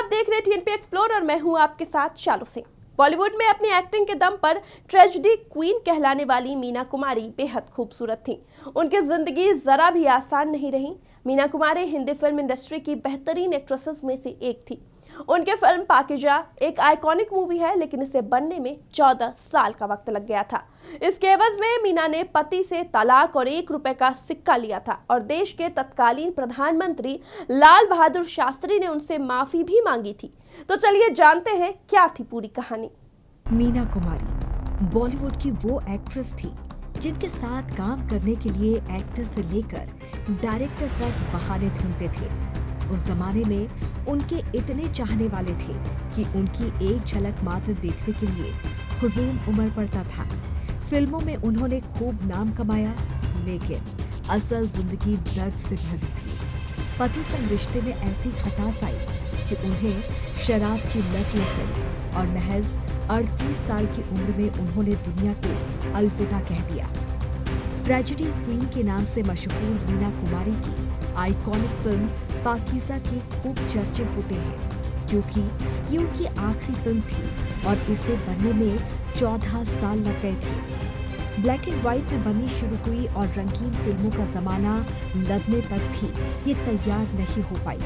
आप देख रहे हैं टीएनपी एक्सप्लोर और मैं हूं आपके साथ शालू सिंह। बॉलीवुड में अपनी एक्टिंग के दम पर ट्रेजेडी क्वीन कहलाने वाली मीना कुमारी बेहद खूबसूरत थीं। उनकी जिंदगी जरा भी आसान नहीं रही। मीना कुमारी हिंदी फिल्म इंडस्ट्री की बेहतरीन एक्ट्रेसेस में से एक थी। उनके फिल्म पाकीजा एक आइकॉनिक मूवी है, लेकिन इसे बनने में 14 साल का वक्त लग गया था। इसके एवज में मीना ने पति से तलाक और 1 रुपए का सिक्का लिया था और देश के तत्कालीन प्रधानमंत्री लाल बहादुर शास्त्री ने उनसे माफी भी मांगी थी। तो चलिए जानते हैं क्या थी पूरी कहानी। मीना कुमारी बॉलीवुड की वो एक्ट्रेस थी जिनके साथ काम करने के लिए एक्टर से लेकर डायरेक्टर तक बहाने ढूंढते थे। उस जमाने में उनके इतने चाहने वाले थे कि उनकी एक झलक मात्र देखने के लिए हुजूम उमड़ पड़ता था। फिल्मों में उन्होंने खूब नाम कमाया, लेकिन असल जिंदगी दर्द से भरी थी। पति संग रिश्ते में ऐसी खटास आई कि उन्हें शराब की लत लग गई और महज 38 साल की उम्र में उन्होंने दुनिया को अलविदा कह दिया। ट्रेजेडी क्वीन के नाम से मशहूर मीना कुमारी की आइकॉनिक फिल्म पाकीजा के खूब चर्चे होते हैं, क्योंकि ये उनकी आखिरी फिल्म थी और इसे बनने में 14 साल लग गए थे। ब्लैक एंड व्हाइट में बननी शुरू हुई और रंगीन फिल्मों का जमाना लगने तक भी ये तैयार नहीं हो पाई।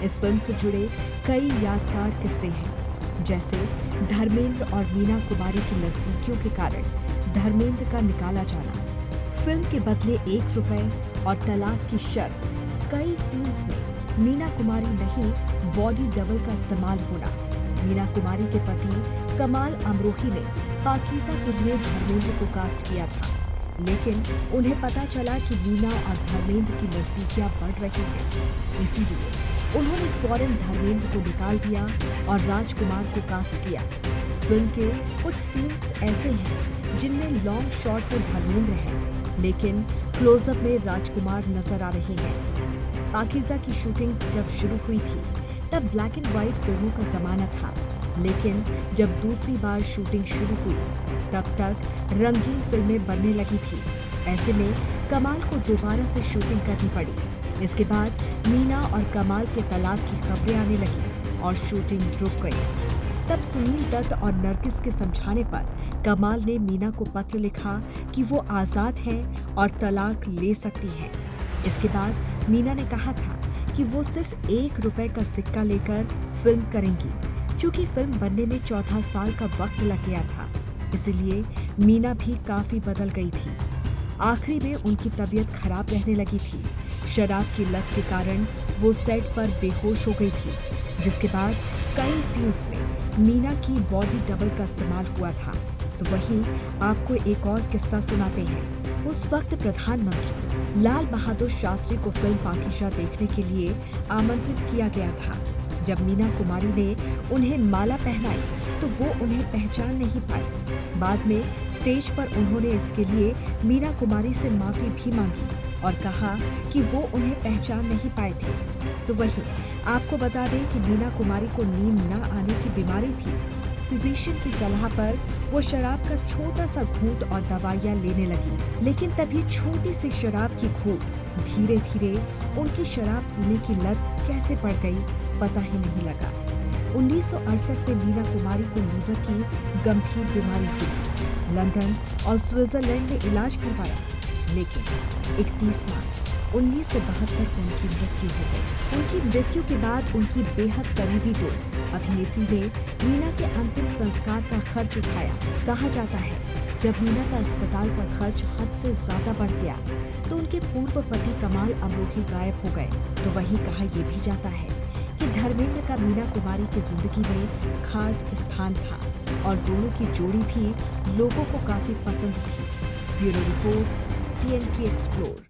इस फिल्म से जुड़े कई यादगार किस्से हैं, जैसे धर्मेंद्र और मीना कुमारी की नजदीकियों के कारण धर्मेंद्र का निकाला जाना, फिल्म के बदले 1 रुपए और तलाक की शर्त, कई सीन्स में मीना कुमारी नहीं बॉडी डबल का इस्तेमाल होना। मीना कुमारी के पति कमाल अमरोही ने पाकीजा के लिए धर्मेंद्र को कास्ट किया था, लेकिन उन्हें पता चला कि मीना और धर्मेंद्र की नजदीकियां बढ़ रही हैं। इसीलिए उन्होंने फौरन धर्मेंद्र को निकाल दिया और राजकुमार को कास्ट किया। फिल्म के कुछ सीन्स ऐसे हैं जिनमें लॉन्ग शॉट में धर्मेंद्र है, लेकिन क्लोजअप में राजकुमार नजर आ रहे हैं। पाकीजा की शूटिंग जब शुरू हुई थी तब ब्लैक एंड व्हाइट फिल्मों का जमाना था, लेकिन जब दूसरी बार शूटिंग शुरू हुई तब तक रंगीन फिल्में बनने लगी थी। ऐसे में कमाल को दोबारा से शूटिंग करनी पड़ी। इसके बाद मीना और कमाल के तलाक की खबरें आने लगी और शूटिंग रुक गई। तब सुनील दत्त और नरगिस के समझाने पर कमाल ने मीना को पत्र लिखा कि वो आजाद हैं और तलाक ले सकती हैं। इसके बाद मीना ने कहा था कि वो सिर्फ 1 रुपए का सिक्का लेकर फिल्म करेंगी। चूंकि फिल्म बनने में 14 साल का वक्त लग गया था, इसलिए मीना भी काफी बदल गई थी। आखिरी में उनकी तबीयत खराब रहने लगी थी। शराब की लत के कारण वो सेट पर बेहोश हो गई थी, जिसके बाद कई सीन्स में मीना की बॉडी डबल का इस्तेमाल हुआ था। तो वहीं आपको एक और किस्सा सुनाते हैं। उस वक्त प्रधानमंत्री लाल बहादुर शास्त्री को फिल्म पाकीजा देखने के लिए आमंत्रित किया गया था। जब मीना कुमारी ने उन्हें माला पहनाई तो वो उन्हें पहचान नहीं पाई। बाद में स्टेज पर उन्होंने इसके लिए मीना कुमारी से माफी भी मांगी और कहा कि वो उन्हें पहचान नहीं पाए थे। तो वहीं आपको बता दें कि मीना कुमारी को नींद न आने की बीमारी थी। फिजिशियन की सलाह पर वो शराब का छोटा सा घूंट और दवाइयाँ लेने लगी, लेकिन तभी छोटी सी शराब की घूंट धीरे धीरे उनकी शराब पीने की लत कैसे पड़ गई पता ही नहीं लगा। 1968 में मीना कुमारी को लीवर की गंभीर बीमारी हुई। लंदन और स्विट्जरलैंड में इलाज करवाया, लेकिन 31 मार्च 1972 को उनकी मृत्यु हो गई। उनकी मृत्यु के बाद उनकी बेहद करीबी दोस्त अभिनेत्री ने मीना के अंतिम संस्कार का खर्च उठाया। कहा जाता है जब मीना का अस्पताल का खर्च हद से ज्यादा बढ़ गया तो उनके पूर्व पति कमाल अमरोही गायब हो गए। तो वहीं कहा यह भी जाता है कि धर्मेंद्र का मीना कुमारी की जिंदगी में खास स्थान था और दोनों की जोड़ी भी लोगों को काफी पसंद थी। Bureau report, TNP explore.